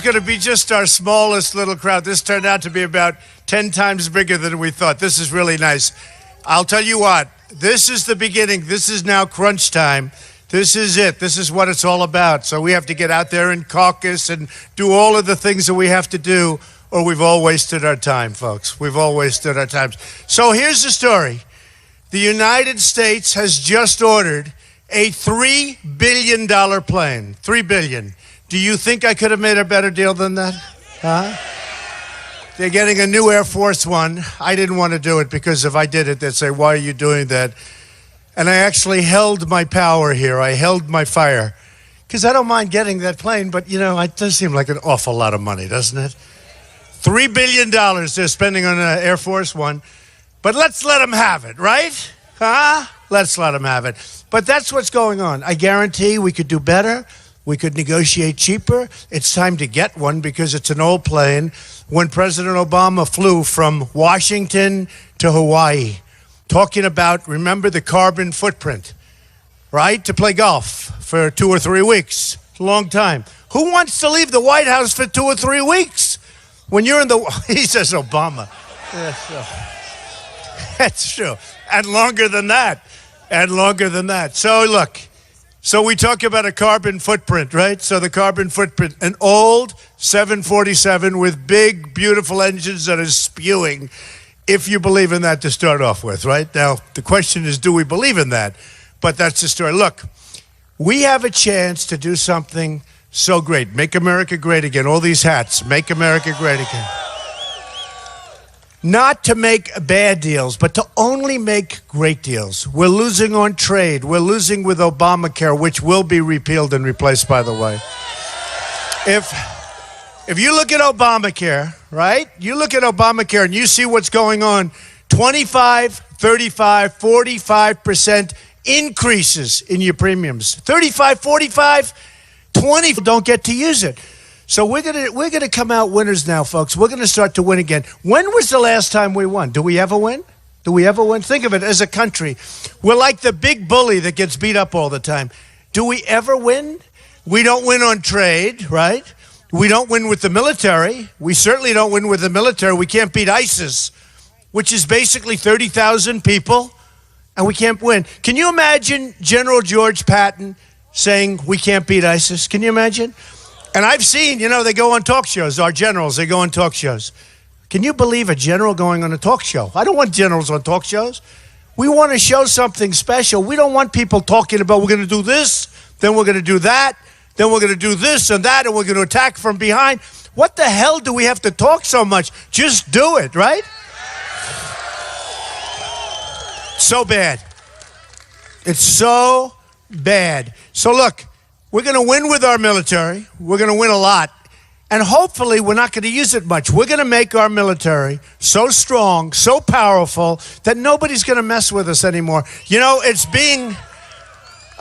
was going to be just our smallest little crowd. This turned out to be about 10 times bigger than we thought. This is really nice. I'll tell you what, this is the beginning. This is now crunch time. This is it. This is what it's all about. So we have to get out there and caucus and do all of the things that we have to do, or we've all wasted our time, folks. We've all wasted our time. So here's the story. The United States has just ordered a $3 billion plane. $3 billion. Do you think I could have made a better deal than that? Huh? They're getting a new Air Force One. I didn't want to do it because if I did it, they'd say, why are you doing that? And I actually held my power here. I held my fire. Because I don't mind getting that plane, but, you know, it does seem like an awful lot of money, doesn't it? $3 billion they're spending on an Air Force One. But let's let them have it, right? Huh? Let's let them have it. But that's what's going on. I guarantee we could do better. We could negotiate cheaper. It's time to get one because it's an old plane. When President Obama flew from Washington to Hawaii, talking about, remember, the carbon footprint, right? To play golf for 2 or 3 weeks. It's a long time. Who wants to leave the White House for 2 or 3 weeks? When you're in the, he says Obama. That's true. And longer than that. And longer than that. So look, so we talk about a carbon footprint, right? So the carbon footprint, an old 747 with big, beautiful engines that is spewing, if you believe in that to start off with, right? Now, the question is, do we believe in that? But that's the story. Look, we have a chance to do something so great. Make America great again. All these hats. Make America great again. Not to make bad deals, but to only make great deals. We're losing on trade. We're losing with Obamacare, which will be repealed and replaced, by the way. If you look at Obamacare, right? You look at Obamacare and you see what's going on. 25, 35, 45% increases in your premiums. 35, 45, 20 don't get to use it. So we're gonna come out winners now, folks. We're gonna start to win again. When was the last time we won? Do we ever win? Do we ever win? Think of it as a country. We're like the big bully that gets beat up all the time. Do we ever win? We don't win on trade, right? We don't win with the military. We certainly don't win with the military. We can't beat ISIS, which is basically 30,000 people, and we can't win. Can you imagine General George Patton saying we can't beat ISIS? Can you imagine? And I've seen, you know, they go on talk shows. Our generals, they go on talk shows. Can you believe a general going on a talk show? I don't want generals on talk shows. We want to show something special. We don't want people talking about we're going to do this, then we're going to do that, then we're going to do this and that, and we're going to attack from behind. What the hell do we have to talk so much? Just do it, right? So bad. It's so bad. So look, we're going to win with our military. We're going to win a lot. And hopefully we're not going to use it much. We're going to make our military so strong, so powerful, that nobody's going to mess with us anymore. You know,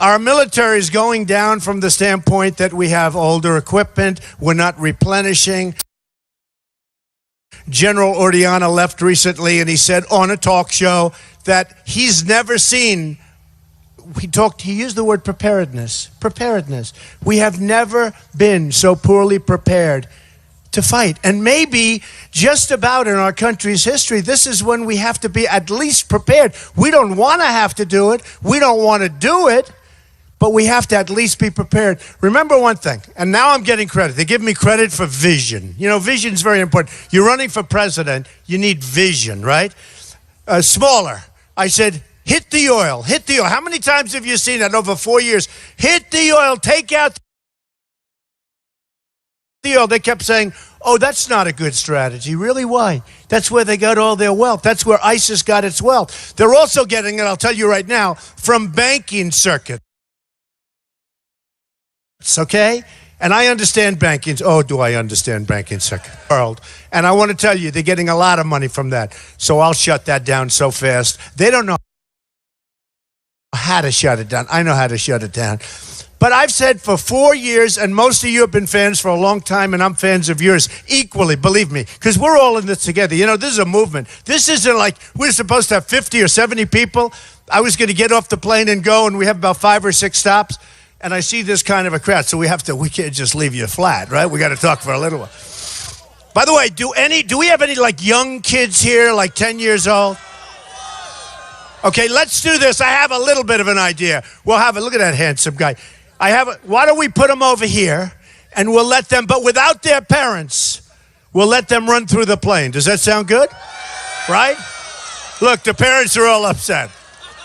our military is going down from the standpoint that we have older equipment. We're not replenishing. General Orellana left recently, and he said on a talk show that he's never seen. He used the word preparedness. Preparedness. We have never been so poorly prepared to fight. And maybe just about in our country's history, this is when we have to be at least prepared. We don't want to have to do it. We don't want to do it. But we have to at least be prepared. Remember one thing, and now I'm getting credit. They give me credit for vision. You know, vision is very important. You're running for president, you need vision, right? Smaller. I said, hit the oil, hit the oil. How many times have you seen that over 4 years? Hit the oil, take out the oil. They kept saying, oh, that's not a good strategy. Really, why? That's where they got all their wealth. That's where ISIS got its wealth. They're also getting it, I'll tell you right now, from banking circuits. Okay? And I understand banking. Oh, do I understand banking circuit world? And I want to tell you, they're getting a lot of money from that. So I'll shut that down so fast. They don't know how to shut it down. I know how to shut it down. But I've said for 4 years, and most of you have been fans for a long time, and I'm fans of yours equally, believe me, because we're all in this together. You know, this is a movement. This isn't like we're supposed to have 50 or 70 people. I was going to get off the plane and go, and we have about 5 or 6 stops. and I see this kind of a crowd, so we can't just leave you flat, right? We got to talk for a little while. By the way, do we have any like young kids here, like 10 years old? Okay, let's do this. I have a little bit of an idea. Look at that handsome guy. Why don't we put them over here, and we'll let them, but without their parents, we'll let them run through the plane. Does that sound good? Right? Look, the parents are all upset.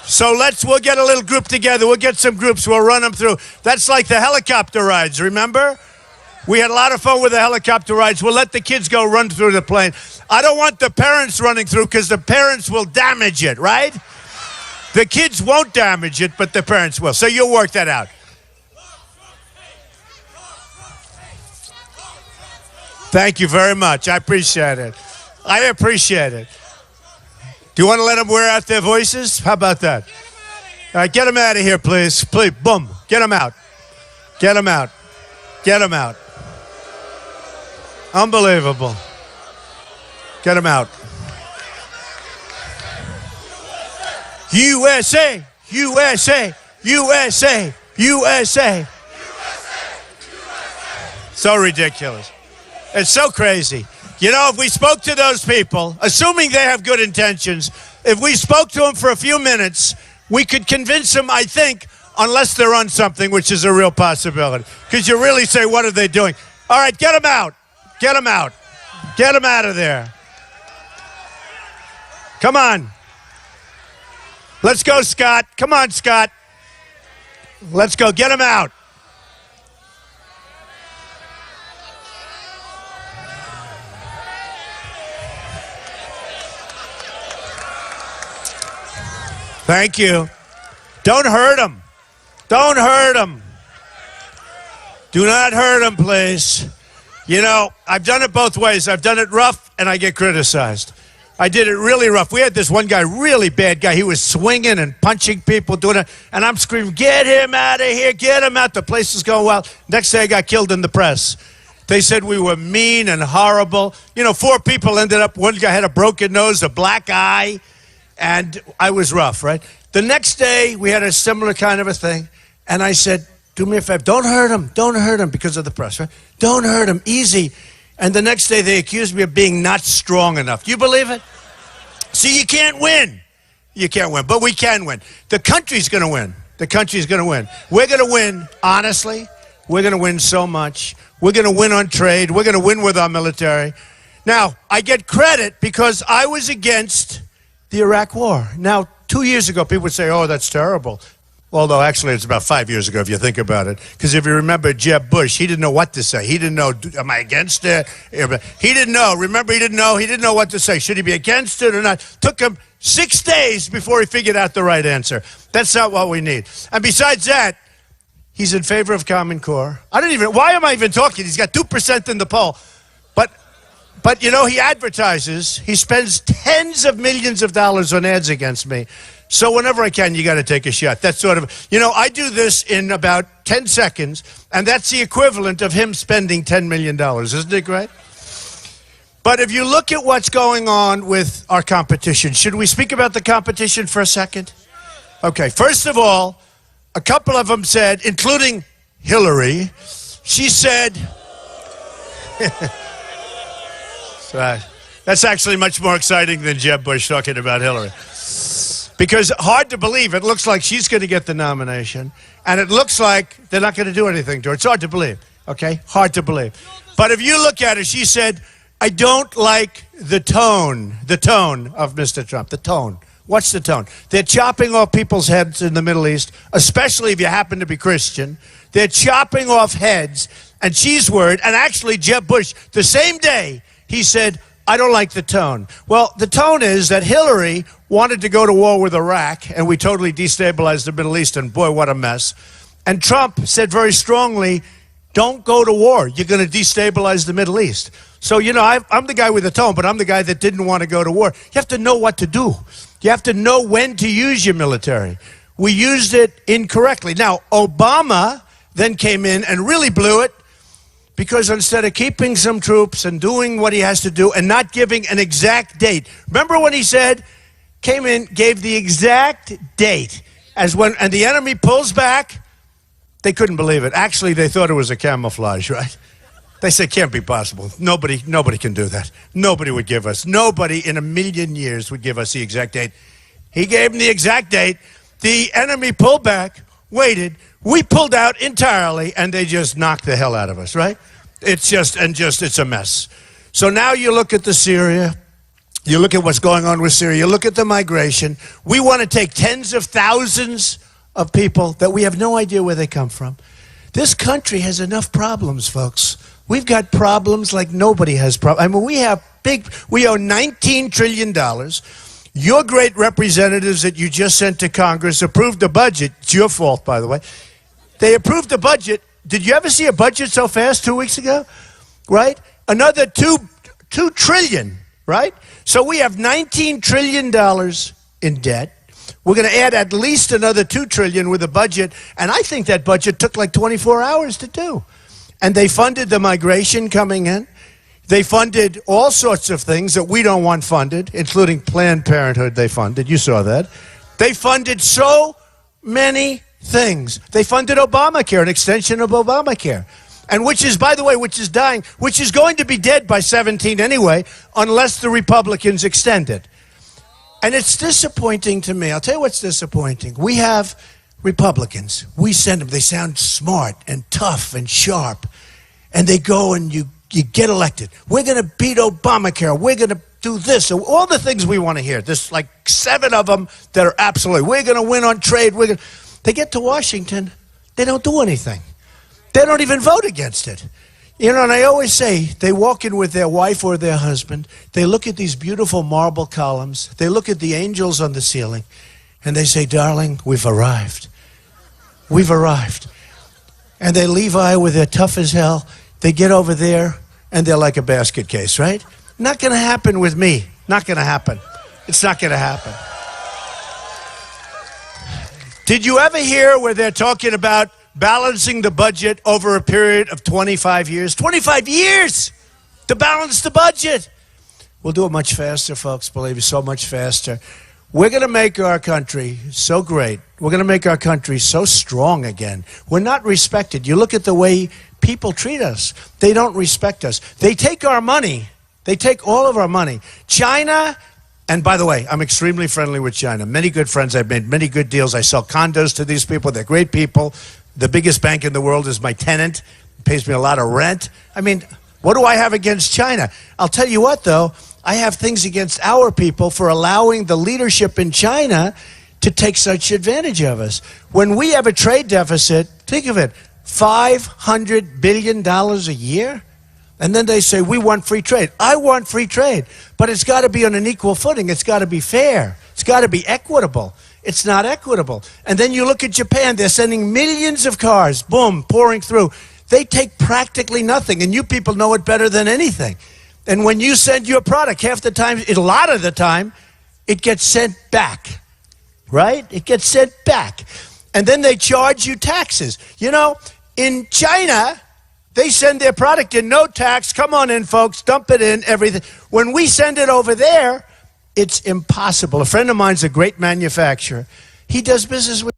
So we'll get a little group together. We'll get some groups. We'll run them through. That's like the helicopter rides, remember? We had a lot of fun with the helicopter rides. We'll let the kids go run through the plane. I don't want the parents running through because the parents will damage it, right? The kids won't damage it, but the parents will. So you'll work that out. Thank you very much. I appreciate it. Do you want to let them wear out their voices? How about that? All right, get them out of here, please. Please, boom. Get them out. Get them out. Get them out. Unbelievable. Get them out. USA, USA, USA, USA. So ridiculous. It's so crazy. You know, if we spoke to those people, assuming they have good intentions, if we spoke to them for a few minutes, we could convince them, I think, unless they're on something, which is a real possibility. Because you really say, what are they doing? All right, get them out. Get them out. Get them out of there. Come on. Let's go, Scott. Come on, Scott. Let's go. Get them out. Thank you. Don't hurt them. Don't hurt them. Do not hurt them, please. You know, I've done it both ways. I've done it rough, and I get criticized. I did it really rough. We had this one guy, really bad guy. He was swinging and punching people, doing it, and I'm screaming, get him out of here, get him out. The place is going well. Next day, I got killed in the press. They said we were mean and horrible. You know, 4 people ended up, one guy had a broken nose, a black eye, and I was rough, right? The next day, we had a similar kind of a thing, and I said, do me a favor, don't hurt him because of the press, right? Don't hurt him, easy. And the next day, they accused me of being not strong enough. You believe it? See, you can't win. You can't win, but we can win. The country's going to win. The country's going to win. We're going to win, honestly. We're going to win so much. We're going to win on trade. We're going to win with our military. Now, I get credit because I was against the Iraq War. Now, 2 years ago, people would say, oh, that's terrible. Although, actually, it's about 5 years ago, if you think about it. Because if you remember Jeb Bush, he didn't know what to say. He didn't know, am I against it? He didn't know. Remember, he didn't know. He didn't know what to say. Should he be against it or not? Took him 6 days before he figured out the right answer. That's not what we need. And besides that, he's in favor of Common Core. Why am I even talking? He's got 2% in the poll. But, you know, he advertises. He spends tens of millions of dollars on ads against me. So whenever I can, you got to take a shot. That's sort of, you know, I do this in about 10 seconds, and that's the equivalent of him spending $10 million. Isn't it great? But if you look at what's going on with our competition, should we speak about the competition for a second? Okay, first of all, a couple of them said, including Hillary, she said, that's actually much more exciting than Jeb Bush talking about Hillary. Because hard to believe, it looks like she's going to get the nomination, and it looks like they're not going to do anything to her. It's hard to believe, okay? Hard to believe. But if you look at it, she said, I don't like the tone of Mr. Trump, the tone. What's the tone? They're chopping off people's heads in the Middle East, especially if you happen to be Christian. They're chopping off heads, and she's worried, and actually Jeb Bush, the same day, he said, I don't like the tone. Well, the tone is that Hillary wanted to go to war with Iraq, and we totally destabilized the Middle East, and boy, what a mess. And Trump said very strongly, don't go to war. You're going to destabilize the Middle East. So, you know, I'm the guy with the tone, but I'm the guy that didn't want to go to war. You have to know what to do. You have to know when to use your military. We used it incorrectly. Now, Obama then came in and really blew it, because instead of keeping some troops and doing what he has to do and not giving an exact date. Remember when he said, came in, gave the exact date and the enemy pulls back, They couldn't believe it. Actually, they thought it was a camouflage, right? They said, can't be possible. Nobody can do that. Nobody would give us. Nobody in a million years would give us the exact date. He gave them the exact date. The enemy pulled back, waited. We pulled out entirely, and they just knocked the hell out of us, right? It's a mess. So now you look at the Syria. You look at what's going on with Syria. You look at the migration. We want to take tens of thousands of people that we have no idea where they come from. This country has enough problems, folks. We've got problems like nobody has problems. I mean, we owe $19 trillion. Your great representatives that you just sent to Congress approved the budget. It's your fault, by the way. They approved the budget. Did you ever see a budget so fast 2 weeks ago? Right? Another $2 trillion, right? So we have $19 trillion in debt. We're going to add at least another $2 trillion with a budget, and I think that budget took like 24 hours to do. And they funded the migration coming in. They funded all sorts of things that we don't want funded, including Planned Parenthood they funded. You saw that. They funded so many things. They funded Obamacare, an extension of Obamacare. And which is, by the way, which is dying, which is going to be dead by 17 anyway, unless the Republicans extend it. And it's disappointing to me. I'll tell you what's disappointing. We have Republicans. We send them. They sound smart and tough and sharp. And they go and you get elected. We're going to beat Obamacare. We're going to do this. All the things we want to hear. There's like 7 of them that are absolutely. We're going to win on trade. They get to Washington. They don't do anything. They don't even vote against it. You know, and I always say, they walk in with their wife or their husband, they look at these beautiful marble columns, they look at the angels on the ceiling, and they say, darling, we've arrived. We've arrived. And they leave with their tough as hell, they get over there, and they're like a basket case, right? Not going to happen with me. Not going to happen. It's not going to happen. Did you ever hear where they're talking about balancing the budget over a period of 25 years? 25 years to balance the budget. We'll do it much faster, folks, believe me, so much faster. We're going to make our country so great. We're going to make our country so strong again. We're not respected. You look at the way people treat us. They don't respect us. They take our money. They take all of our money. China, and by the way, I'm extremely friendly with China. Many good friends. I've made many good deals. I sell condos to these people. They're great people. The biggest bank in the world is my tenant. It pays me a lot of rent. I mean, what do I have against China? I'll tell you what, though. I have things against our people for allowing the leadership in China to take such advantage of us. When we have a trade deficit, think of it, $500 billion a year? And then they say, we want free trade. I want free trade. But it's got to be on an equal footing. It's got to be fair. It's got to be equitable. It's not equitable. And then you look at Japan, they're sending millions of cars, boom, pouring through. They take practically nothing, and you people know it better than anything. And when you send your product, half the time, a lot of the time, it gets sent back, right? It gets sent back. And then they charge you taxes. You know, in China, they send their product in, no tax. Come on in, folks, dump it in, everything. When we send it over there, it's impossible. A friend of mine's a great manufacturer. He does business with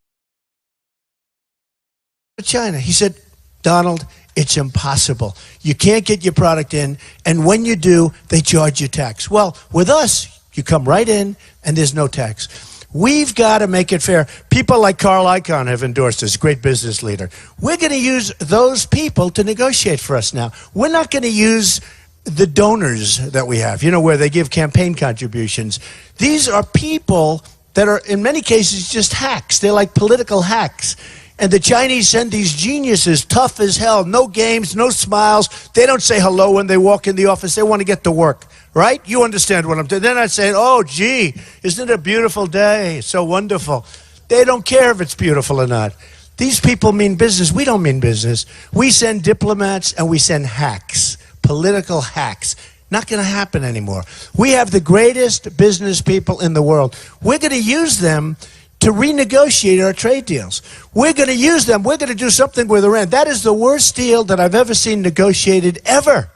China. He said, Donald, it's impossible. You can't get your product in, and when you do, they charge you tax. Well, with us, you come right in, and there's no tax. We've got to make it fair. People like Carl Icahn have endorsed us, great business leader. We're going to use those people to negotiate for us now. We're not going to use the donors that we have, you know, where they give campaign contributions. These are people that are, in many cases, just hacks. They're like political hacks. And the Chinese send these geniuses, tough as hell, no games, no smiles. They don't say hello when they walk in the office. They want to get to work, right? You understand what I'm doing. They're not saying, oh, gee, isn't it a beautiful day? So wonderful. They don't care if it's beautiful or not. These people mean business. We don't mean business. We send diplomats and we send hacks. Political hacks. Not going to happen anymore. We have the greatest business people in the world. We're going to use them to renegotiate our trade deals. We're going to use them. We're going to do something with Iran. That is the worst deal that I've ever seen negotiated ever.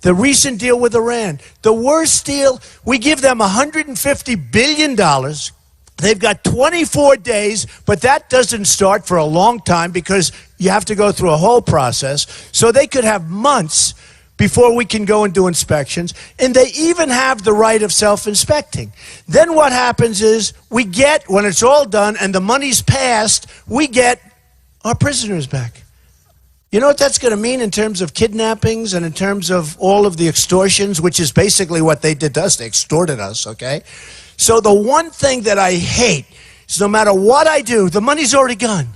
The recent deal with Iran. The worst deal. We give them $150 billion. They've got 24 days, but that doesn't start for a long time because you have to go through a whole process. So they could have months before we can go and do inspections. And they even have the right of self-inspecting. Then what happens is we get, when it's all done and the money's passed, we get our prisoners back. You know what that's going to mean in terms of kidnappings and in terms of all of the extortions, which is basically what they did to us. They extorted us, okay? So the one thing that I hate is no matter what I do, the money's already gone.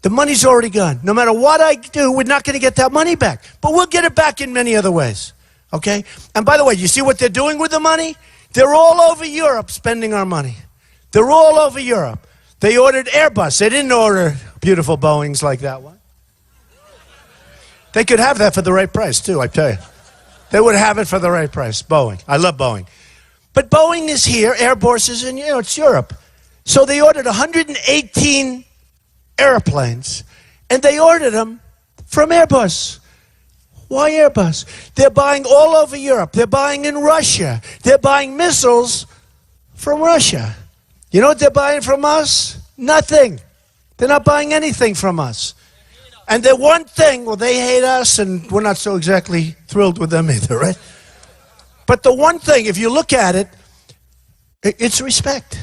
The money's already gone. No matter what I do, we're not going to get that money back. But we'll get it back in many other ways, okay? And by the way, you see what they're doing with the money? They're all over Europe spending our money. They're all over Europe. They ordered Airbus. They didn't order beautiful Boeings like that one. They could have that for the right price, too, I tell you. They would have it for the right price, Boeing. I love Boeing. But Boeing is here, Airbus is in, it's Europe. So they ordered 118 airplanes, and they ordered them from Airbus. Why Airbus? They're buying all over Europe. They're buying in Russia. They're buying missiles from Russia. You know what they're buying from us? Nothing. They're not buying anything from us. And the one thing, well, they hate us, and we're not so exactly thrilled with them either, right? But the one thing, if you look at it, it's respect.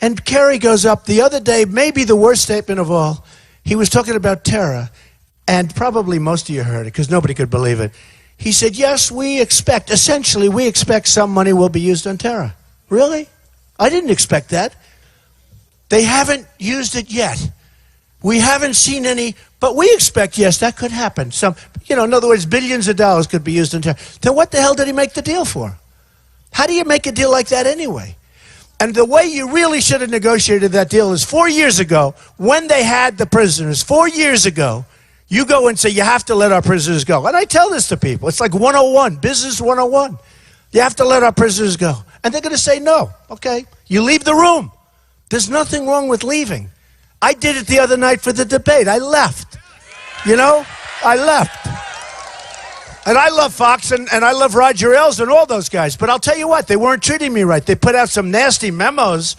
And Kerry goes up the other day, maybe the worst statement of all. He was talking about terror, and probably most of you heard it because nobody could believe it. He said, yes, we expect some money will be used on terror. Really? I didn't expect that. They haven't used it yet. We haven't seen any, but we expect, yes, that could happen. Some, in other words, billions of dollars could be used in terror. Then what the hell did he make the deal for? How do you make a deal like that anyway? And the way you really should have negotiated that deal is 4 years ago, when they had the prisoners, 4 years ago, you go and say, you have to let our prisoners go. And I tell this to people. It's like 101, business 101. You have to let our prisoners go. And they're going to say no. Okay, you leave the room. There's nothing wrong with leaving. I did it the other night for the debate. I left. I left. And I love Fox and I love Roger Ailes and all those guys. But I'll tell you what, they weren't treating me right. They put out some nasty memos.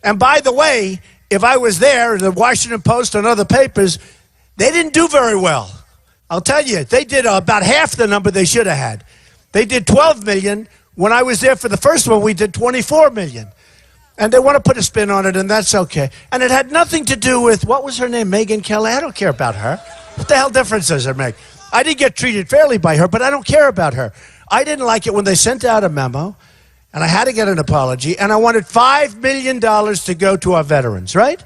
And by the way, if I was there, the Washington Post and other papers, they didn't do very well. I'll tell you, they did about half the number they should have had. They did 12 million. When I was there for the first one, we did 24 million. And they want to put a spin on it, and that's okay. And it had nothing to do with, what was her name, Megyn Kelly? I don't care about her. What the hell difference does it make? I didn't get treated fairly by her, but I don't care about her. I didn't like it when they sent out a memo, and I had to get an apology, and I wanted $5 million to go to our veterans, right?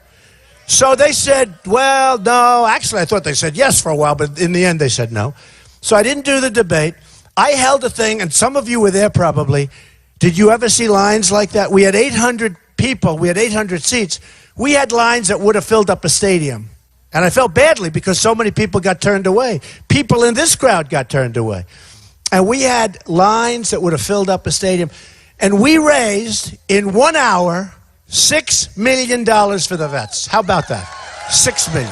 So they said, well, no. Actually, I thought they said yes for a while, but in the end they said no. So I didn't do the debate. I held a thing, and some of you were there probably. Did you ever see lines like that? We had 800 people. We had 800 seats. We had lines that would have filled up a stadium. And I felt badly because so many people got turned away. People in this crowd got turned away. And we had lines that would have filled up a stadium. And we raised, in 1 hour, $6 million for the vets. How about that? $6 million.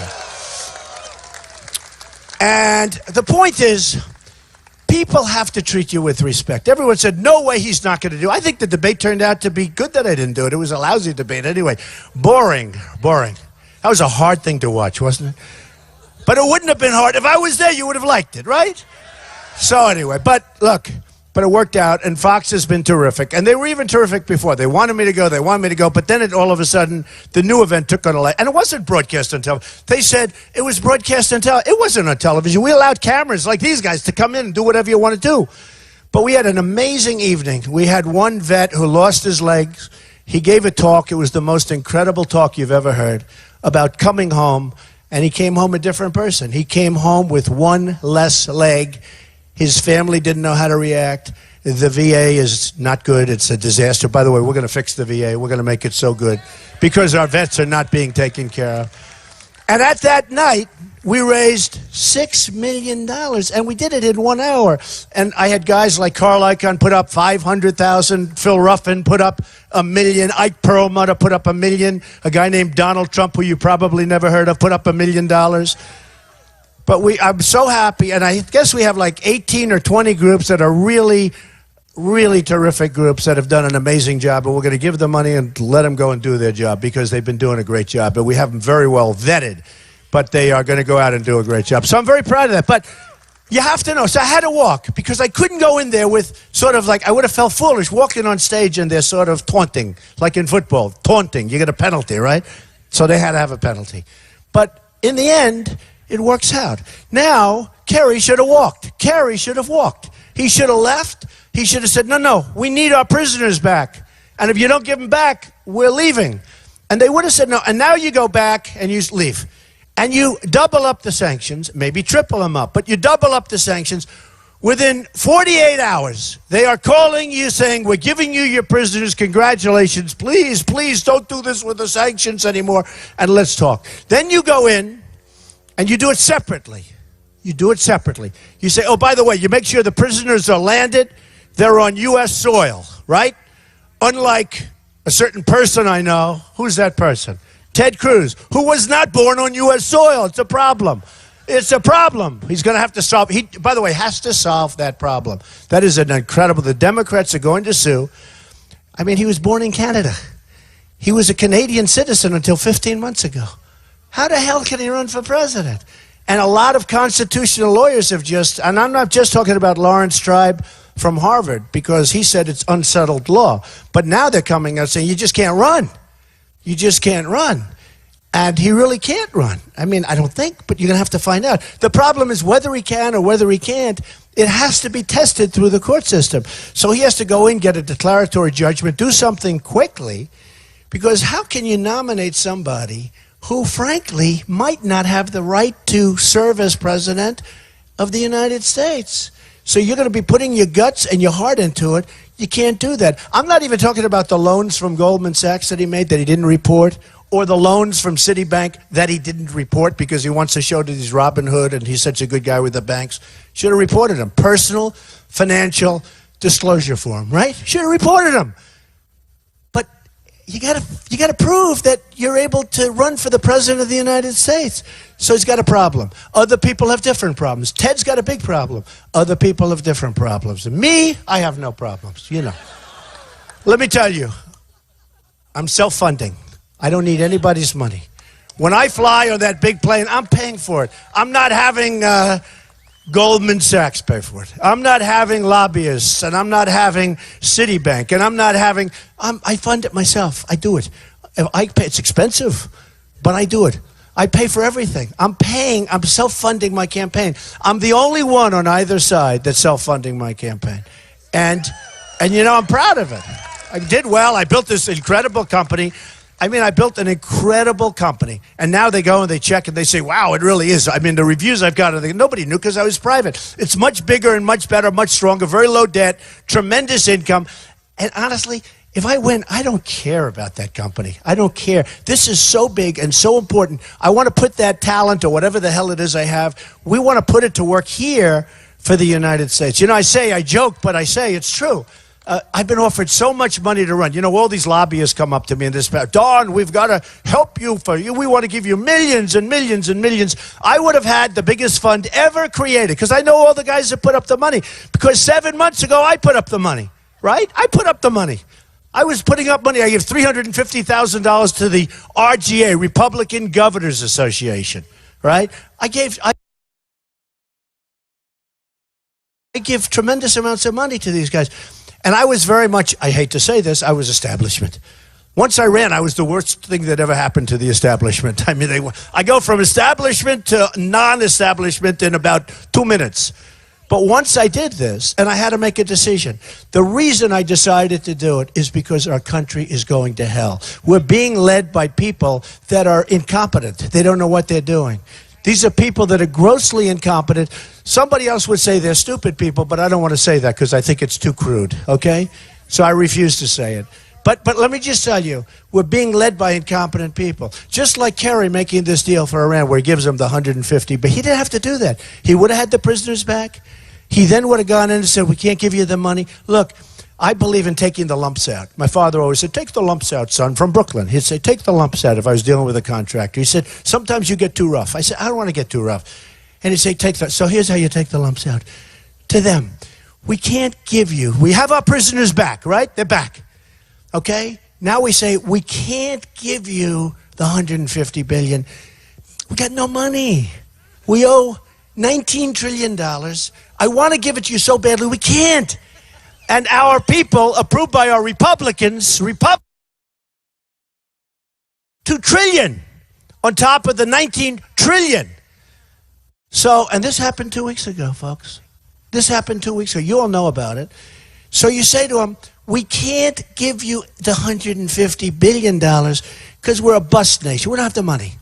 And the point is, people have to treat you with respect. Everyone said, no way he's not going to do it. I think the debate turned out to be good that I didn't do it. It was a lousy debate anyway. Boring. That was a hard thing to watch, wasn't it? But it wouldn't have been hard. If I was there, you would have liked it, right? So anyway, but look, but it worked out, and Fox has been terrific. And they were even terrific before. They wanted me to go, but then all of a sudden, the new event took on a life. And it wasn't broadcast on television. They said it was broadcast on television. It wasn't on television. We allowed cameras like these guys to come in and do whatever you want to do. But we had an amazing evening. We had one vet who lost his legs. He gave a talk. It was the most incredible talk you've ever heard about coming home, and he came home a different person. He came home with one less leg. His family didn't know how to react. The VA is not good. It's a disaster. By the way, we're going to fix the VA. We're going to make it so good because our vets are not being taken care of. And at that night, we raised $6 million, and we did it in 1 hour. And I had guys like Carl Icahn put up $500,000, Phil Ruffin put up $1 million, Ike Perlmutter put up $1 million, a guy named Donald Trump, who you probably never heard of, put up $1 million. But I'm so happy, and I guess we have like 18 or 20 groups that are really really terrific groups that have done an amazing job, and we're going to give them money and let them go and do their job because they've been doing a great job. But we have them very well vetted, but they are going to go out and do a great job. So I'm very proud of that. But you have to know. So I had to walk because I couldn't go in there with sort of like, I would have felt foolish walking on stage and they're sort of taunting, like in football, taunting. You get a penalty, right? So they had to have a penalty. But in the end, it works out. Now, Kerry should have walked. Kerry should have walked. He should have left. He should have said, no, we need our prisoners back. And if you don't give them back, we're leaving. And they would have said no. And now you go back and you leave. And you double up the sanctions, maybe triple them up, but you double up the sanctions. Within 48 hours, they are calling you saying, we're giving you your prisoners, congratulations, please, please don't do this with the sanctions anymore, and let's talk. Then you go in and you do it separately. You do it separately. You say, oh, by the way, you make sure the prisoners are landed, they're on U.S. soil, right? Unlike a certain person I know. Who's that person? Ted Cruz, who was not born on U.S. soil. It's a problem. It's a problem. He's going to have to solve. He, by the way, has to solve that problem. That is an incredible. The Democrats are going to sue. I mean, he was born in Canada. He was a Canadian citizen until 15 months ago. How the hell can he run for president? And a lot of constitutional lawyers have just, and I'm not just talking about Lawrence Tribe from Harvard, because he said it's unsettled law. But now they're coming out saying you just can't run. You just can't run. And he really can't run. I mean, I don't think, but you're going to have to find out. The problem is whether he can or whether he can't, it has to be tested through the court system. So he has to go in, get a declaratory judgment, do something quickly, because how can you nominate somebody who, frankly, might not have the right to serve as president of the United States? So you're going to be putting your guts and your heart into it. You can't do that. I'm not even talking about the loans from Goldman Sachs that he made that he didn't report, or the loans from Citibank that he didn't report because he wants to show that he's Robin Hood and he's such a good guy with the banks. Should have reported them. Personal financial disclosure form, right? Should have reported them. But you gotta prove that you're able to run for the president of the United States. So he's got a problem. Other people have different problems. Ted's got a big problem. Other people have different problems. And me, I have no problems, you know. Let me tell you, I'm self-funding. I don't need anybody's money. When I fly on that big plane, I'm paying for it. I'm not having Goldman Sachs pay for it. I'm not having lobbyists, and I'm not having Citibank, and I'm not having, I fund it myself. I do it. I pay, it's expensive, but I do it. I pay for everything. I'm self-funding my campaign. I'm the only one on either side that's self-funding my campaign. And you know, I'm proud of it. I did well. I built this incredible company. I mean, I built an incredible company, and now they go and they check and they say, wow, it really is. I mean, the reviews I've got, nobody knew because I was private. It's much bigger and much better, much stronger, very low debt, tremendous income. And honestly, if I win, I don't care about that company. I don't care. This is so big and so important. I want to put that talent or whatever the hell it is I have, we want to put it to work here for the United States. You know, I joke, but I say it's true. I've been offered so much money to run. You know, all these lobbyists come up to me and this, Don, we've got to help you for you. We want to give you millions and millions and millions. I would have had the biggest fund ever created because I know all the guys that put up the money. Because 7 months ago, I put up the money, right? I put up the money. I was putting up money. I gave $350,000 to the RGA, Republican Governors Association, right? I give tremendous amounts of money to these guys. And I was very much, I hate to say this, I was establishment. Once I ran, I was the worst thing that ever happened to the establishment. I mean, I go from establishment to non-establishment in about 2 minutes. But once I did this, and I had to make a decision, the reason I decided to do it is because our country is going to hell. We're being led by people that are incompetent. They don't know what they're doing. These are people that are grossly incompetent. Somebody else would say they're stupid people, but I don't want to say that because I think it's too crude, okay? So I refuse to say it. But let me just tell you, we're being led by incompetent people. Just like Kerry making this deal for Iran where he gives them the 150, but he didn't have to do that. He would have had the prisoners back. He then would have gone in and said, we can't give you the money. Look, I believe in taking the lumps out. My father always said, take the lumps out, son, from Brooklyn. He'd say, take the lumps out if I was dealing with a contractor. He said, sometimes you get too rough. I said, I don't want to get too rough. And he'd say, take that. So here's how you take the lumps out. To them, we can't give you, we have our prisoners back, right? They're back. Okay? Now we say, we can't give you the $150 billion. We got no money. We owe $19 trillion. I want to give it to you so badly, we can't. And our people, approved by our Republicans, $2 trillion on top of the $19 trillion. So, and this happened 2 weeks ago, folks. This happened 2 weeks ago. You all know about it. So you say to them, we can't give you the $150 billion because we're a bust nation. We don't have the money.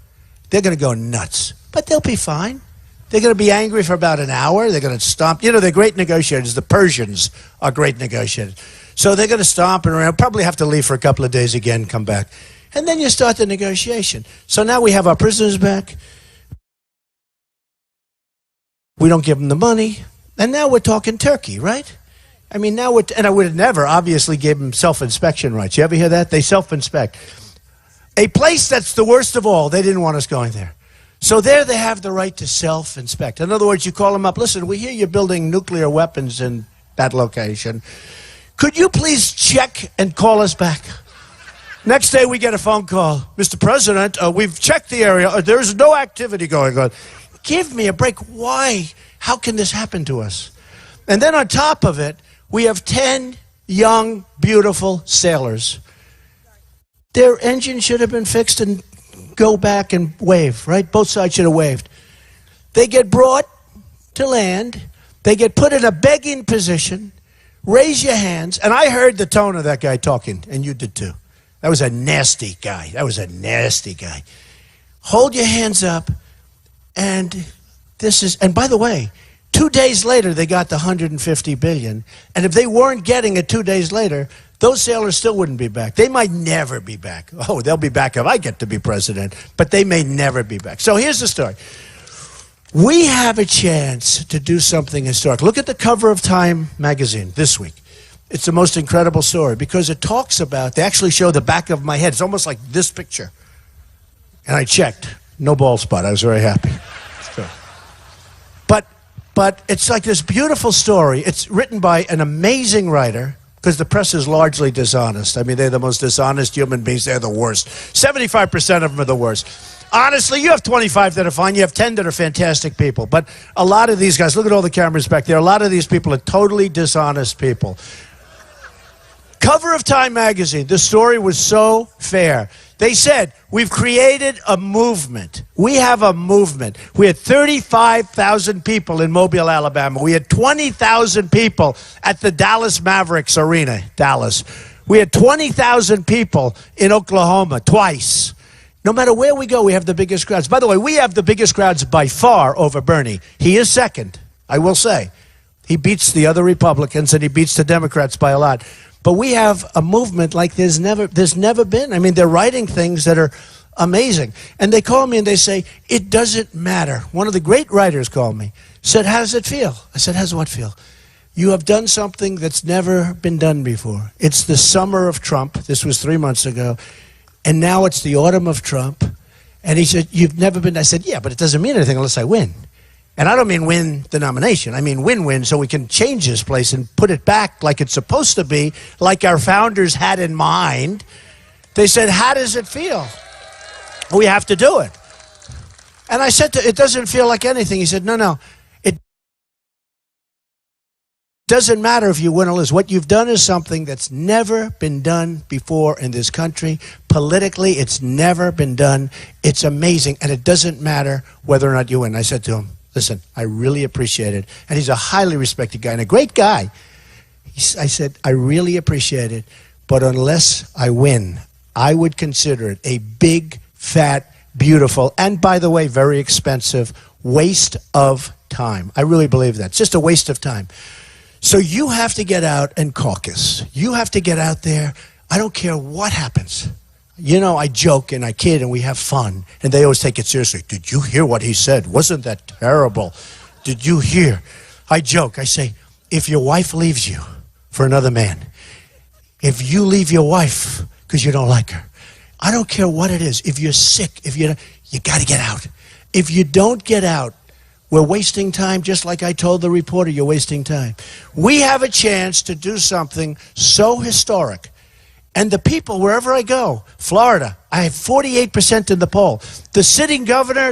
They're going to go nuts. But they'll be fine. They're going to be angry for about an hour. They're going to stomp. You know, they're great negotiators. The Persians are great negotiators. So they're going to stomp and around. Probably have to leave for a couple of days again, come back. And then you start the negotiation. So now we have our prisoners back. We don't give them the money. And now we're talking Turkey, right? I mean, now and I would have never obviously gave them self-inspection rights. You ever hear that? They self-inspect. A place that's the worst of all, they didn't want us going there. So there they have the right to self-inspect. In other words, you call them up, listen, we hear you're building nuclear weapons in that location. Could you please check and call us back? Next day we get a phone call. Mr. President, we've checked the area. There's no activity going on. Give me a break. Why? How can this happen to us? And then on top of it, we have 10 young, beautiful sailors. Their engine should have been fixed and go back and wave, right? Both sides should have waved. They get brought to land. They get put in a begging position. Raise your hands. And I heard the tone of that guy talking, and you did too. That was a nasty guy. That was a nasty guy. Hold your hands up. And by the way, 2 days later, they got the $150 billion. And if they weren't getting it 2 days later, those sailors still wouldn't be back. They might never be back. Oh, they'll be back if I get to be president, but they may never be back. So here's the story. We have a chance to do something historic. Look at the cover of Time magazine this week. It's the most incredible story because it talks about, they actually show the back of my head. It's almost like this picture. And I checked. No bald spot. I was very happy. But it's like this beautiful story. It's written by an amazing writer because the press is largely dishonest. I mean, they're the most dishonest human beings. They're the worst. 75% of them are the worst. Honestly, you have 25 that are fine. You have 10 that are fantastic people. But a lot of these guys, look at all the cameras back there. A lot of these people are totally dishonest people. Cover of Time magazine. The story was so fair. They said, we've created a movement. We have a movement. We had 35,000 people in Mobile, Alabama. We had 20,000 people at the Dallas Mavericks Arena, Dallas. We had 20,000 people in Oklahoma, twice. No matter where we go, we have the biggest crowds. By the way, we have the biggest crowds by far over Bernie. He is second, I will say. He beats the other Republicans and he beats the Democrats by a lot. But we have a movement like there's never been. I mean, they're writing things that are amazing. And they call me and they say, it doesn't matter. One of the great writers called me, said, how does it feel? I said, how does what feel? You have done something that's never been done before. It's the summer of Trump. This was 3 months ago. And now it's the autumn of Trump. And he said, you've never been. I said, yeah, but it doesn't mean anything unless I win. And I don't mean win the nomination. I mean win-win so we can change this place and put it back like it's supposed to be, like our founders had in mind. They said, how does it feel? We have to do it. And I said, it doesn't feel like anything. He said, no. It doesn't matter if you win or lose. What you've done is something that's never been done before in this country. Politically, it's never been done. It's amazing. And it doesn't matter whether or not you win. I said to him, listen, I really appreciate it. And he's a highly respected guy and a great guy. I said, I really appreciate it. But unless I win, I would consider it a big, fat, beautiful, and by the way, very expensive waste of time. I really believe that. It's just a waste of time. So you have to get out and caucus. You have to get out there. I don't care what happens. You know, I joke and I kid and we have fun. And they always take it seriously. Did you hear what he said? Wasn't that terrible? Did you hear? I joke. I say, if your wife leaves you for another man, if you leave your wife because you don't like her, I don't care what it is. If you're sick, you got to get out. If you don't get out, We're wasting time, just like I told the reporter, you're wasting time. We have a chance to do something so historic. And the people, wherever I go, Florida, I have 48% in the poll. The sitting governor,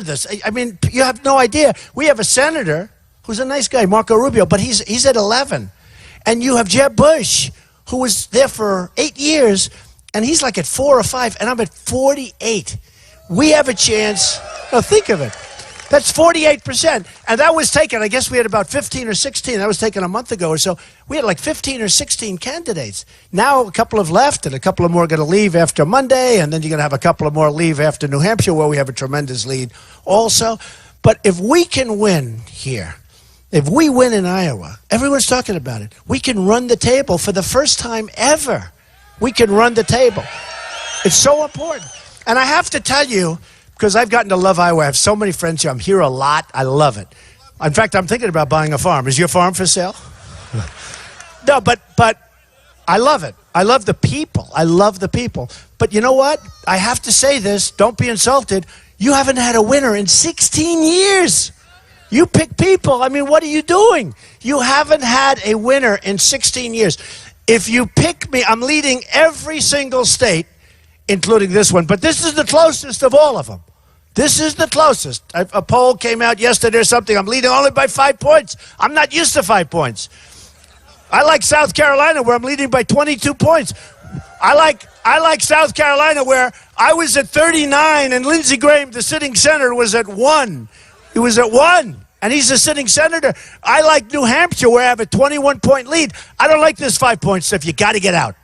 you have no idea. We have a senator who's a nice guy, Marco Rubio, but he's at 11. And you have Jeb Bush, who was there for 8 years, and he's like at 4 or 5, and I'm at 48. We have a chance. Now think of it. That's 48%. And that was taken, I guess we had about 15 or 16. That was taken a month ago or so. We had like 15 or 16 candidates. Now a couple have left, and a couple of more are going to leave after Monday, and then you're going to have a couple of more leave after New Hampshire, where we have a tremendous lead also. But if we can win here, if we win in Iowa, everyone's talking about it, we can run the table for the first time ever. We can run the table. It's so important. And I have to tell you, because I've gotten to love Iowa. I have so many friends here. I'm here a lot. I love it. In fact, I'm thinking about buying a farm. Is your farm for sale? No, but I love it. I love the people. I love the people. But you know what? I have to say this. Don't be insulted. You haven't had a winner in 16 years. You pick people. I mean, what are you doing? You haven't had a winner in 16 years. If you pick me, I'm leading every single state, including this one. But this is the closest of all of them. This is the closest. A poll came out yesterday or something. I'm leading only by 5 points. I'm not used to 5 points. I like South Carolina, where I'm leading by 22 points. I like South Carolina, where I was at 39 and Lindsey Graham, the sitting senator, was at 1. He was at 1, and he's a sitting senator. I like New Hampshire, where I have a 21-point lead. I don't like this 5-point stuff. You got to get out.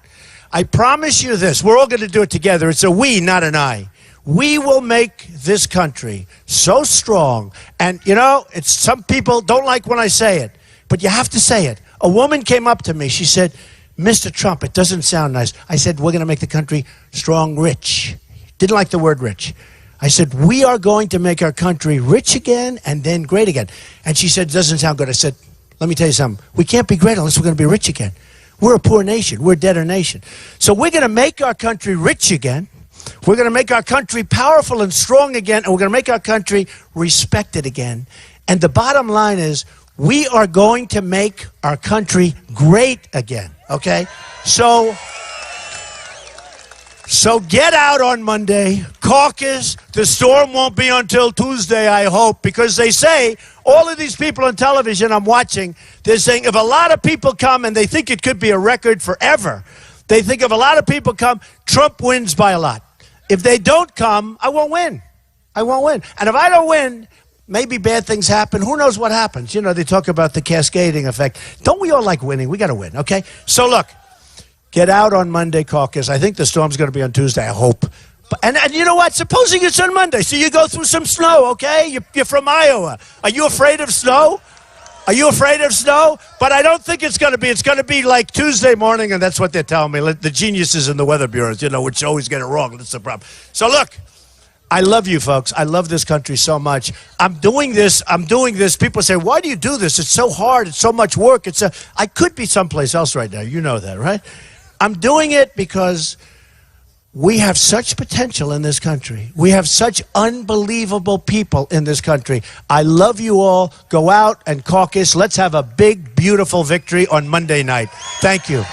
I promise you this. We're all going to do it together. It's a we, not an I. We will make this country so strong. And, you know, some people don't like when I say it, but you have to say it. A woman came up to me. She said, Mr. Trump, it doesn't sound nice. I said, we're going to make the country strong, rich. Didn't like the word rich. I said, we are going to make our country rich again and then great again. And she said, it doesn't sound good. I said, let me tell you something. We can't be great unless we're going to be rich again. We're a poor nation. We're a debtor nation. So we're going to make our country rich again. We're going to make our country powerful and strong again, and we're going to make our country respected again. And the bottom line is, we are going to make our country great again, okay? So get out on Monday, caucus. The storm won't be until Tuesday, I hope, because they say, all of these people on television I'm watching, they're saying if a lot of people come, and they think it could be a record forever, they think if a lot of people come, Trump wins by a lot. If they don't come, I won't win. I won't win. And if I don't win, maybe bad things happen. Who knows what happens? You know, they talk about the cascading effect. Don't we all like winning? We got to win, okay? So look, get out on Monday, caucus. I think the storm's going to be on Tuesday, I hope. And you know what? Supposing it's on Monday, so you go through some snow, okay? You're from Iowa. Are you afraid of snow? Are you afraid of snow? But I don't think it's going to be. It's going to be like Tuesday morning, and that's what they're telling me. The geniuses in the weather bureaus, you know, which always get it wrong. That's the problem. So look, I love you folks. I love this country so much. I'm doing this. People say, why do you do this? It's so hard. It's so much work. I could be someplace else right now. You know that, right? I'm doing it because we have such potential in this country. We have such unbelievable people in this country. I love you all. Go out and caucus. Let's have a big, beautiful victory on Monday night. Thank you.